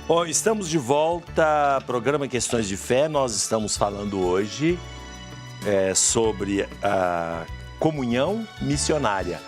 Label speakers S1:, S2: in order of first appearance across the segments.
S1: Bom, estamos de volta, programa Questões de Fé. Nós estamos falando hoje sobre a comunhão missionária.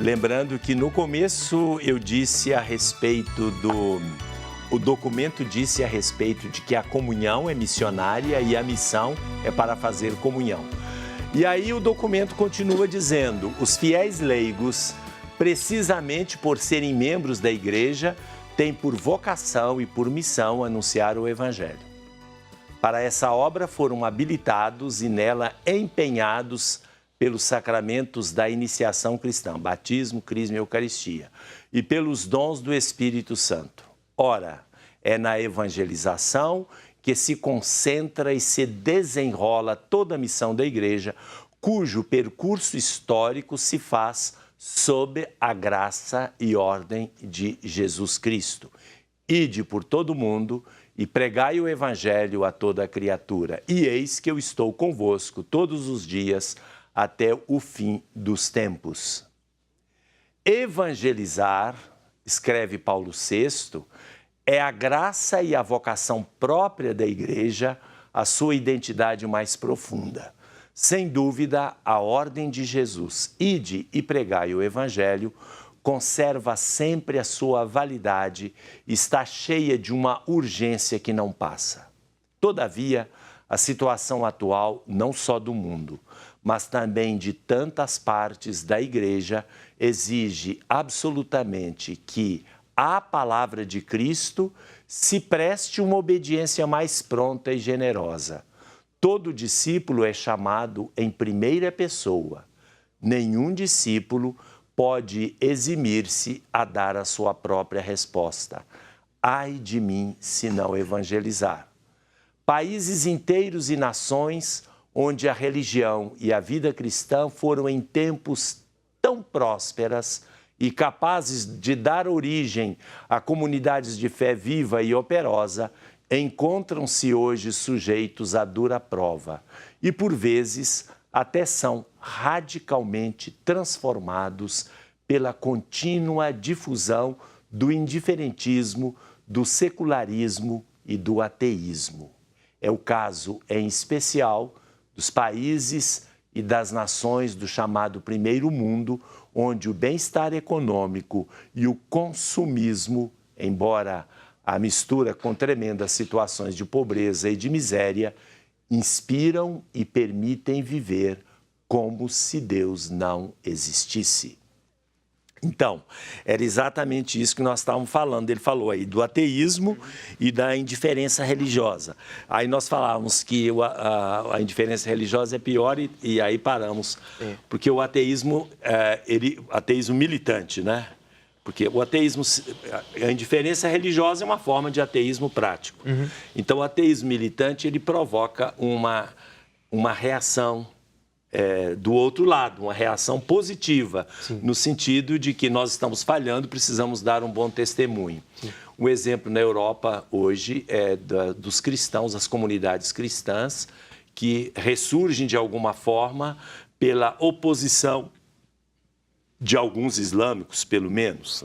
S1: Lembrando que no começo eu disse a respeito o documento disse a respeito de que a comunhão é missionária e a missão é para fazer comunhão. E aí o documento continua dizendo: os fiéis leigos, precisamente por serem membros da igreja, têm por vocação e por missão anunciar o Evangelho. Para essa obra foram habilitados e nela empenhados pelos sacramentos da iniciação cristã, batismo, crisma e eucaristia, e pelos dons do Espírito Santo. Ora, é na evangelização que se concentra e se desenrola toda a missão da igreja, cujo percurso histórico se faz sob a graça e ordem de Jesus Cristo. Ide por todo o mundo e pregai o Evangelho a toda a criatura. E eis que eu estou convosco todos os dias até o fim dos tempos. Evangelizar, escreve Paulo VI, é a graça e a vocação própria da igreja, a sua identidade mais profunda. Sem dúvida, a ordem de Jesus, ide e pregai o Evangelho, conserva sempre a sua validade e está cheia de uma urgência que não passa. Todavia, a situação atual, não só do mundo, mas também de tantas partes da igreja, exige absolutamente que à palavra de Cristo se preste uma obediência mais pronta e generosa. Todo discípulo é chamado em primeira pessoa. Nenhum discípulo pode eximir-se a dar a sua própria resposta. Ai de mim se não evangelizar. Países inteiros e nações onde a religião e a vida cristã foram em tempos tão prósperas e capazes de dar origem a comunidades de fé viva e operosa, encontram-se hoje sujeitos à dura prova e, por vezes, até são radicalmente transformados pela contínua difusão do indiferentismo, do secularismo e do ateísmo. É o caso, em especial, dos países e das nações do chamado Primeiro Mundo, onde o bem-estar econômico e o consumismo, embora a mistura com tremendas situações de pobreza e de miséria, inspiram e permitem viver como se Deus não existisse. Então, era exatamente isso que nós estávamos falando. Ele falou aí do ateísmo e da indiferença religiosa. Aí nós falávamos que a indiferença religiosa é pior e aí paramos. Porque o ateísmo, ateísmo militante, né? Porque o ateísmo, a indiferença religiosa é uma forma de ateísmo prático. Então, o ateísmo militante, ele provoca uma reação do outro lado, uma reação positiva, sim, no sentido de que nós estamos falhando, precisamos dar um bom testemunho. Sim. Um exemplo na Europa hoje é dos cristãos, as comunidades cristãs, que ressurgem de alguma forma pela oposição de alguns islâmicos, pelo menos,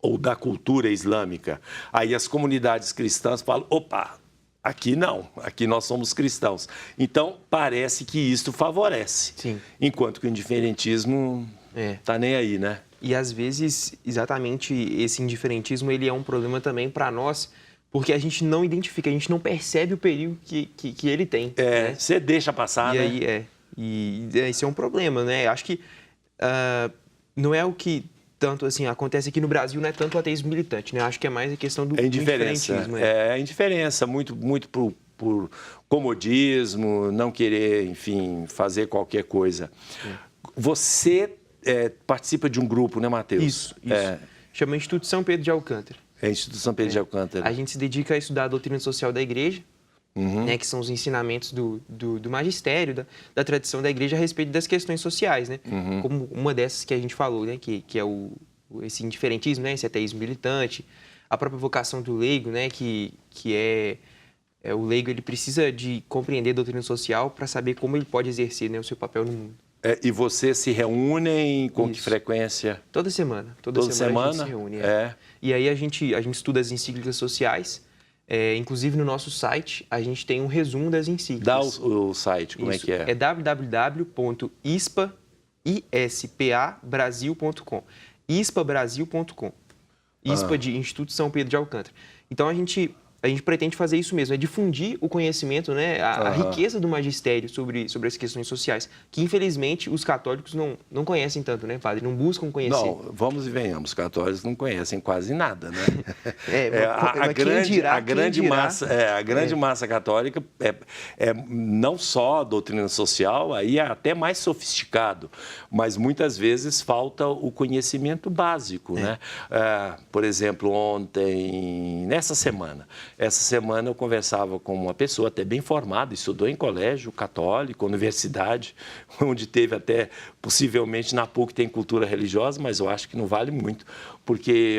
S1: ou da cultura islâmica. Aí as comunidades cristãs falam, opa, aqui não, aqui nós somos cristãos. Então, parece que isto favorece. Sim. Enquanto que o indiferentismo está nem aí, né?
S2: E, às vezes, exatamente esse indiferentismo ele é um problema também para nós, porque a gente não identifica, a gente não percebe o perigo que ele tem.
S1: Né? Você deixa passar, né?
S2: Aí, e esse é um problema, né? Acho que não é o que tanto assim acontece aqui no Brasil, não é tanto o ateísmo militante, né? Acho que é mais a questão do indiferentismo.
S1: A indiferença, muito por comodismo, não querer, enfim, fazer qualquer coisa. Você participa de um grupo, né, Matheus?
S2: Isso. Chama Instituto São Pedro de Alcântara.
S1: Instituto São Pedro de Alcântara.
S2: A gente se dedica a estudar a doutrina social da igreja, né, que são os ensinamentos do magistério, da tradição da igreja a respeito das questões sociais, né? Como uma dessas que a gente falou, né, que é esse indiferentismo, né, esse ateísmo militante, a própria vocação do leigo, né, que o leigo ele precisa de compreender a doutrina social para saber como ele pode exercer, né, o seu papel no mundo.
S1: E vocês se reúnem com
S2: Isso.
S1: que frequência?
S2: Toda semana. Toda semana a gente se reúne. E aí a gente estuda as encíclicas sociais. Inclusive no nosso site a gente tem um resumo das encíclicas.
S1: Dá o site, como
S2: Isso.
S1: é que é?
S2: É www.ispabrasil.com. ispabrasil.com. ISPA de Instituto São Pedro de Alcântara. Então a gente pretende fazer isso mesmo, é difundir o conhecimento, né, a riqueza do magistério sobre as questões sociais, que infelizmente os católicos não conhecem tanto, né, padre? Não buscam conhecer.
S1: Não, vamos e venhamos, os católicos não conhecem quase nada, né? A grande massa católica não só a doutrina social, aí é até mais sofisticado, mas muitas vezes falta o conhecimento básico, né? Por exemplo, nessa semana eu conversava com uma pessoa até bem formada, estudou em colégio católico, universidade, onde teve até, possivelmente na PUC tem cultura religiosa, mas eu acho que não vale muito, porque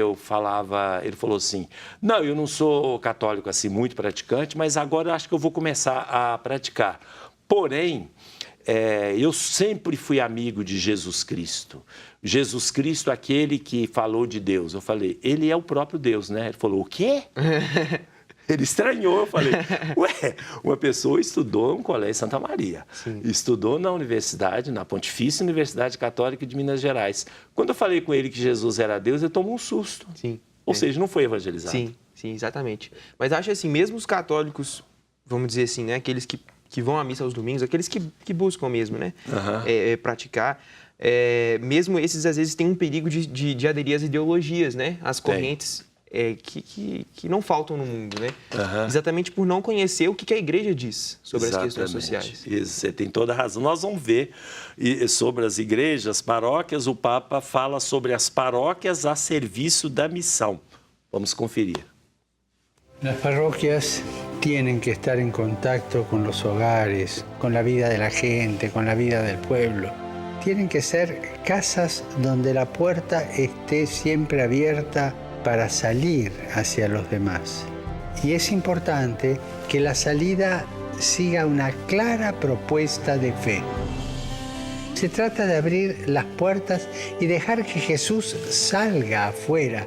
S1: ele falou assim, não, eu não sou católico assim muito praticante, mas agora eu acho que eu vou começar a praticar. Porém, eu sempre fui amigo de Jesus Cristo. Jesus Cristo, aquele que falou de Deus. Eu falei, ele é o próprio Deus, né? Ele falou, o quê? Ele estranhou, eu falei, uma pessoa estudou no Colégio Santa Maria, estudou na universidade, na Pontifícia Universidade Católica de Minas Gerais. Quando eu falei com ele que Jesus era Deus, ele tomou um susto. Ou seja, não foi evangelizado.
S2: Sim, exatamente. Mas acho assim, mesmo os católicos, vamos dizer assim, né, aqueles que vão à missa aos domingos, aqueles que buscam mesmo, né, praticar, mesmo esses às vezes têm um perigo de aderir às ideologias, né, às correntes que não faltam no mundo, né? Exatamente por não conhecer o que a igreja diz sobre as questões sociais.
S1: Isso, você tem toda a razão. Nós vamos ver sobre as igrejas, paróquias, o Papa fala sobre as paróquias a serviço da missão. Vamos conferir.
S3: Las parroquias tienen que estar en contacto con los hogares, con la vida de la gente, con la vida del pueblo. Tienen que ser casas donde la puerta esté siempre abierta para salir hacia los demás. Y es importante que la salida siga una clara propuesta de fe. Se trata de abrir las puertas y dejar que Jesús salga afuera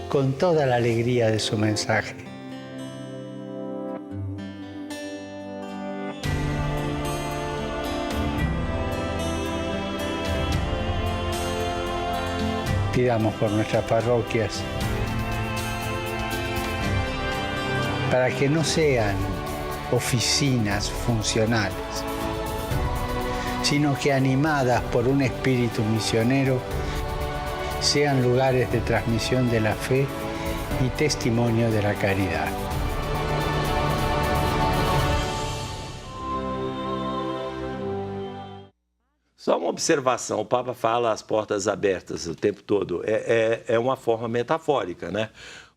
S3: con toda la alegría de su mensaje. Pidamos por nuestras parroquias para que no sean oficinas funcionales, sino que animadas por un espíritu misionero, sean lugares de transmisión de la fe y testimonio de la caridad.
S1: Só uma observação, o Papa fala as portas abertas o tempo todo, é uma forma metafórica, né?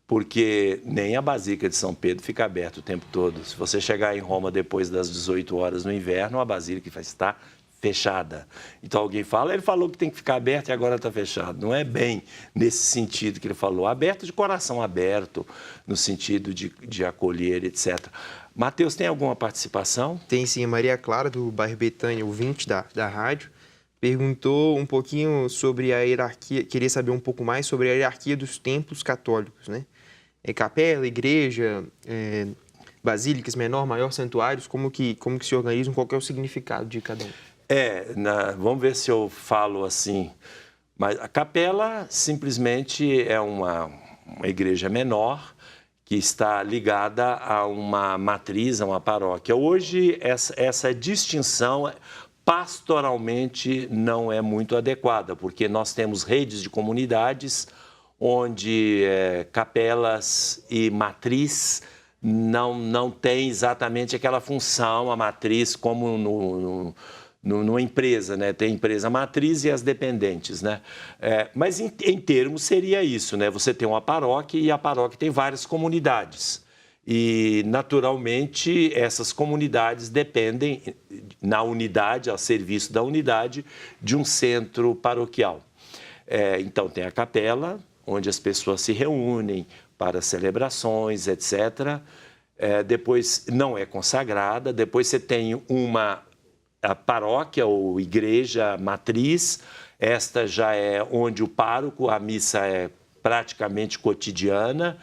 S1: Porque nem a Basílica de São Pedro fica aberta o tempo todo. Se você chegar em Roma depois das 18 horas no inverno, a Basílica vai estar fechada. Então alguém fala, ele falou que tem que ficar aberto e agora está fechado. Não é bem nesse sentido que ele falou, aberto de coração aberto, no sentido de acolher, etc. Mateus, tem alguma participação?
S2: Tem sim, a Maria Clara, do bairro Betânia, ouvinte da rádio, perguntou um pouquinho sobre a hierarquia, queria saber um pouco mais sobre a hierarquia dos templos católicos, né? Capela, igreja, basílicas, menor, maior, santuários, como que se organizam, qual que é o significado de cada um?
S1: Vamos ver se eu falo assim, mas a capela simplesmente é uma igreja menor que está ligada a uma matriz, a uma paróquia. Hoje, essa distinção pastoralmente não é muito adequada, porque nós temos redes de comunidades onde capelas e matriz não têm exatamente aquela função, a matriz, como numa empresa, né? Tem empresa matriz e as dependentes, né? Mas em termos seria isso, né? Você tem uma paróquia e a paróquia tem várias comunidades. E, naturalmente, essas comunidades dependem, na unidade, ao serviço da unidade, de um centro paroquial. Então, tem a capela, onde as pessoas se reúnem para celebrações, etc. Depois, não é consagrada. Depois, você tem uma a paróquia ou igreja matriz. Esta já é onde o pároco, a missa é praticamente cotidiana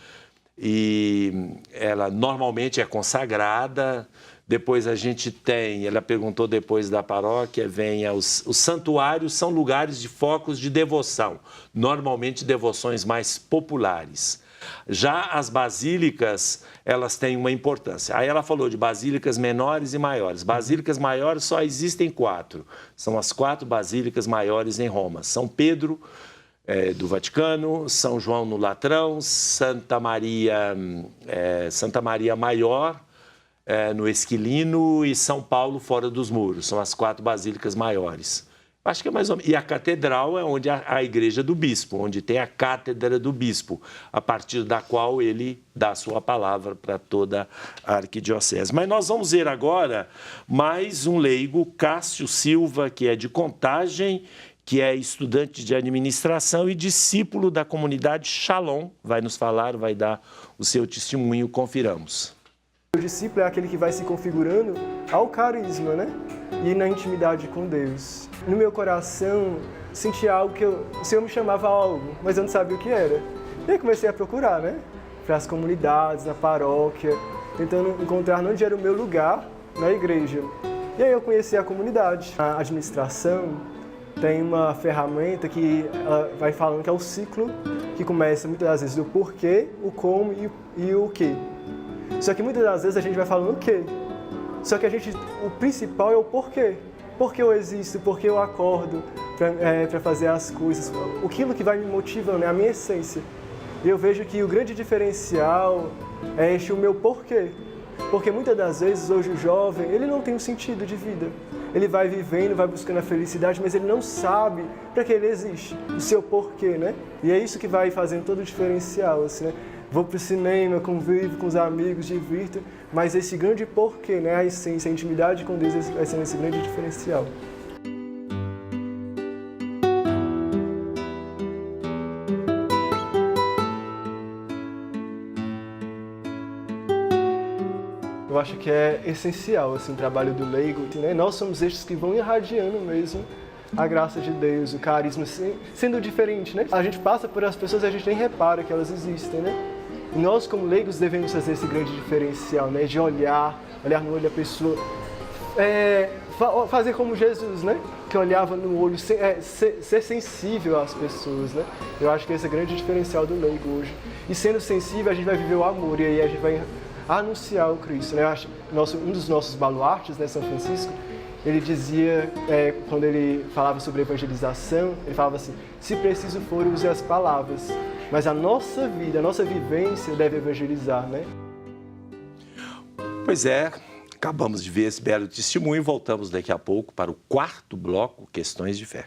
S1: e ela normalmente é consagrada. Depois a gente tem, ela perguntou depois da paróquia, os santuários são lugares de focos de devoção, normalmente devoções mais populares. Já as basílicas, elas têm uma importância. Aí ela falou de basílicas menores e maiores. Basílicas maiores só existem 4. São as 4 basílicas maiores em Roma. São Pedro, do Vaticano, São João no Latrão, Santa Maria Maior, no Esquilino, e São Paulo fora dos muros. São as 4 basílicas maiores. Acho que é mais ou menos. E a catedral é onde a igreja do bispo, onde tem a cátedra do bispo, a partir da qual ele dá a sua palavra para toda a arquidiocese. Mas nós vamos ver agora mais um leigo, Cássio Silva, que é de Contagem, que é estudante de administração e discípulo da comunidade Shalom. Vai nos falar, vai dar o seu testemunho, confiramos.
S4: O discípulo é aquele que vai se configurando ao carisma, né? E na intimidade com Deus. No meu coração, senti algo que o Senhor me chamava a algo, mas eu não sabia o que era. E aí comecei a procurar, né? Para as comunidades, na paróquia, tentando encontrar onde era o meu lugar na igreja. E aí eu conheci a comunidade. A administração tem uma ferramenta que ela vai falando que é o ciclo, que começa muitas das vezes do porquê, o como e o quê. Só que muitas das vezes a gente vai falando o quê? Só que o principal é o porquê. Por que eu existo? Por que eu acordo para fazer as coisas? Aquilo que vai me motivando, é a minha essência. E eu vejo que o grande diferencial é o meu porquê. Porque muitas das vezes, hoje o jovem, ele não tem um sentido de vida. Ele vai vivendo, vai buscando a felicidade, mas ele não sabe para que ele existe, o seu porquê, né? E é isso que vai fazendo todo o diferencial, assim, né? Vou para o cinema, convivo com os amigos, divirto, mas esse grande porquê, né? A essência, a intimidade com Deus vai sendo esse grande diferencial. Eu acho que é essencial assim, o trabalho do leigo, né? Nós somos estes que vão irradiando mesmo a graça de Deus, o carisma, sendo diferente, né? A gente passa por as pessoas e a gente nem repara que elas existem, né? E nós, como leigos, devemos fazer esse grande diferencial, né? De olhar no olho da pessoa, fazer como Jesus, né? Que olhava no olho, ser sensível às pessoas, né? Eu acho que esse é o grande diferencial do leigo hoje. E sendo sensível, a gente vai viver o amor, e aí a gente vai anunciar o Cristo, né? Eu acho, um dos nossos baluartes, né, São Francisco, ele dizia, quando ele falava sobre evangelização, ele falava assim, se preciso for, use as palavras, mas a nossa vida, a nossa vivência deve evangelizar, né?
S1: Pois é, acabamos de ver esse belo testemunho e voltamos daqui a pouco para o 4º bloco, Questões de Fé.